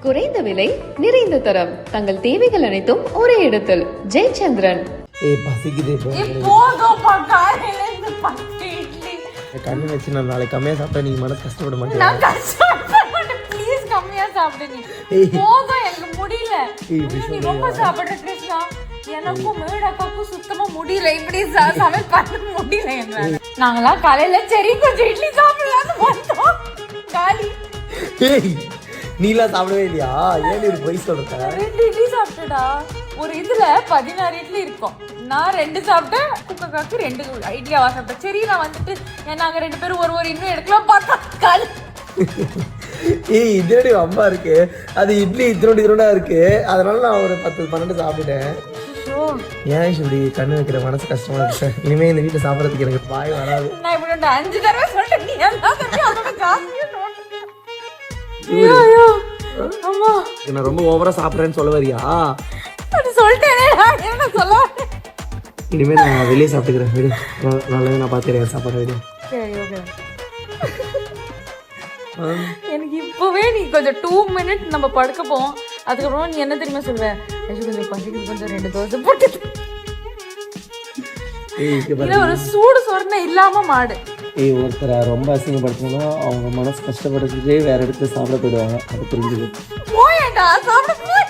குறைந்த விலை நிறைந்த தரம் தங்கள் தேவைகள் அனைத்தும் ஒரே இடத்தில் ஜெயச்சந்திரன். பசிக்குது கண்ணு வச்சு நான் நாளைக்கு கம்மியா சாப்பிட்டா நீங்க மனசு கஷ்டப்பட மாட்டேன். ப்ளீஸ் கம்மியா சாப்பிடு. நீ போதும், எனக்கு முடியல. நீ ரொம்ப சாப்பிடுற கிருஷ்ணா. எனக்கும் மேடக்காக்கும் சுத்தமா முடியல. இப்படி சமையல் பண்ண முடியல என்னால. நாங்களாம் காலையில சரி கொஞ்சம் இட்லி சாப்பிடலாம்னு வந்தோம். காலி. நீலாம் சாப்பிடவே இல்லையா? ஏன் நீ போய் சொல்ற? 2 இட்லி சாப்பிட்டடா. ஒரு இதுல 16 இட்லி இருக்கும். நான் 2 சாப்பிட்டேன். குக்கக்காக்கு 2 இட்லி அவ சாப்பிட்டேன். சரி நான் வந்துட்டு நாங்க 2 பேரும் ஒரு இன்னும் எடுக்கலாம் பார்த்தா காலி. இதோட அம்மா இருக்கு, அது இட்லி இதோட இருக்கு. அதனால நான் ஒரு 10-12 சாப்பிட்டேன். ஏன் இப்படி கண்ணு வைக்கிற? மனசு கஷ்டமா இருக்கு. இனிமே இந்த வீட்டுல சாப்பிடறதுக்கு எனக்கு வாய் வராது. நான் இப்படி 5 தடவை சொல்லிட்டேன். நீ நான் ரொம்ப ஓவரா சாப்பிடுறேன்னு சொல்ல வரியா? இனிமே நான் வெளியே சாப்பிட்டுக்கிறேன். வீடு நல்லது, நான் பாத்துக்கிறேன் சாப்பாடு வீடு. எனக்கு இப்பவே நீ கொஞ்சம் 2 மினிட் நம்ம படுக்க போவோம். அதுக்கப்புறம் நீ என்ன தெரியுமா சொல்லுவ? கொஞ்சம் பசிக்கு கொஞ்சம் 2 தோசை போட்டு ஒரு சூடு சொரணை இல்லாம மாடு. ஒருத்தரை ரொம்ப அசிங்கப்படுத்தணும்னா அவங்க மனசு கஷ்டப்படுறதுக்கே வேற இடத்துல சாப்பிட போயிடுவாங்க. அது புரிஞ்சுது. போயேடா சாப்பிட போய்.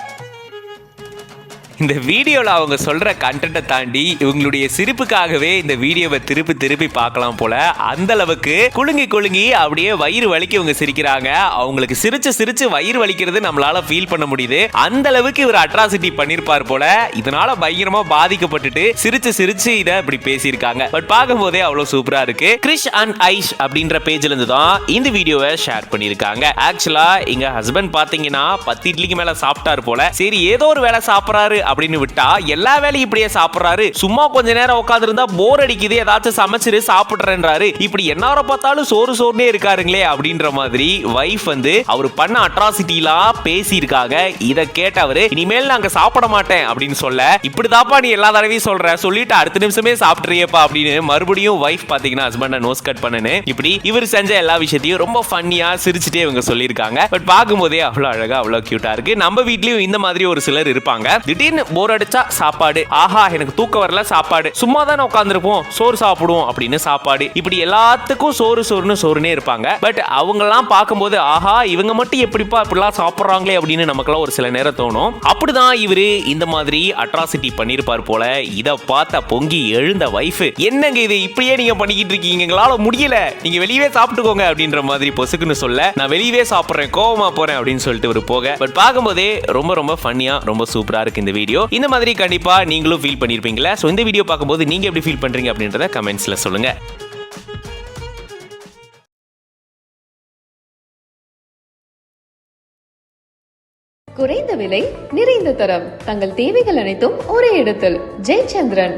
இந்த வீடியோவில் அவங்க சொல்கிற கண்டென்ட்டை தாண்டி இவங்களுடைய சிரிப்புக்காகவே இந்த வீடியோவை திருப்பி திருப்பி பார்க்கலாம் போல. அந்த அளவுக்கு குலுங்கி அப்படியே வயிறு வலிக்கு இவங்க சிரிக்கிறாங்க. அவங்களுக்கு சிரிச்சு வயிறு வலிக்கிறது நம்மளால ஃபீல் பண்ண முடியுது. அந்த அளவுக்கு இவர் அட்ராசிட்டி பண்ணியிருப்பார் போல. இதனால பயங்கரமா பாதிக்கப்பட்டுட்டு சிரிச்சு இதை இப்படி பேசியிருக்காங்க. பட் பார்க்கும்போதே அவ்வளோ சூப்பரா இருக்கு. கிரிஷ் அண்ட் ஐஷ் அப்படின்ற பேஜ்ல இருந்து தான் இந்த வீடியோவை ஷேர் பண்ணியிருக்காங்க. ஆக்சுவலா எங்க ஹஸ்பண்ட் பாத்தீங்கன்னா 10 இட்லிக்கு மேல சாப்பிட்டாரு போல. சரி ஏதோ ஒரு வேலை சாப்பிட்றாரு அப்படின்னு விட்டா எல்லா வேலையும் இப்படியே சாப்பிடுறாரு. சும்மா கொஞ்ச நேரம் உட்கார்ந்து இருந்தா போர் அடிக்குது, ஏதாச்சும் சமைச்சிரு சாப்பிடுறேன்றாரு. இப்படி என்னார பார்த்தாலும் சோறுனே இருக்காருங்களே அப்படின்ற மாதிரி வைஃப் வந்து அவர் பண்ண அட்ராசிட்டிலாம் பேசியிருக்காங்க. இதை கேட்டவரு இனிமேல் நாங்க சாப்பிட மாட்டேன் அப்படின்னு சொல்ல, இப்படிதாப்பா நீ எல்லா தடவையும் சொல்ற, சொல்லிட்டு அடுத்த நிமிஷமே சாப்பிட்றியப்பா அப்படின்னு மறுபடியும் வைஃப் பாத்தீங்கன்னா ஹஸ்பண்ட நோஸ் கட் பண்ணனு இப்படி இவர் செஞ்ச எல்லா விஷயத்தையும் ரொம்ப ஃபன்னியா சிரிச்சுட்டே இவங்க சொல்லியிருக்காங்க. பட் பார்க்கும்போதே அவ்வளோ அழகா அவ்வளோ கியூட்டா இருக்கு. நம்ம வீட்லயும் இந்த மாதிரி ஒரு சிலர் இருப்பாங்க. திடீர்னு போர் அடிச்சா சாப்பாடு, ஆஹா எனக்கு தூக்கம் வரல சாப்பாடு, சும்மா தானே உட்காந்துருப்போம் சோறு சாப்பிடுவோம் அப்படின்னு சாப்பாடு, இப்படி எல்லாத்துக்கும் சோறுனே இருப்பாங்க. பட் அவங்கெல்லாம் பார்க்கும்போது ஆஹா இவங்க மட்டும் எப்படிப்பா இப்படிலாம் சாப்பிட்றாங்களே அப்படின்னு நமக்கெல்லாம் ஒரு சில நேரம் தோணும். அப்படிதான் இவரு இந்த மாதிரி அட்ராசிட்டி பண்ணிருப்பார் போல. இதை பார்த்த பொங்கி எழுந்த வைஃப், என்னங்க இது இப்படியே நீங்க பண்ணிக்கிட்டு இருக்கீங்க, எங்களால முடியல, நீங்க வெளியவே சாப்பிட்டுக்கோங்க அப்படின்ற மாதிரி பொசுக்குன்னு சொல்ல, நான் வெளியவே சாப்பிட்றேன் கோவமா போறேன் அப்படின்னு சொல்லிட்டு ஒரு போக. பட் பார்க்கும்போதே ரொம்ப ஃபன்னியா ரொம்ப சூப்பரா இருக்கு இந்த வீடியோ. இந்த மாதிரி கண்டிப்பா நீங்களும் ஃபீல் பண்ணிருப்பீங்களா? சோ இந்த வீடியோ பார்க்கும்போது நீங்க எப்படி ஃபீல் பண்றீங்க அப்படின்றத கமெண்ட்ஸ்ல சொல்லுங்க. குறைந்த விலை நிறைந்த தரம் தங்கள் தேவைகள் அனைத்தும் ஒரே இடத்தில் ஜெயச்சந்திரன்.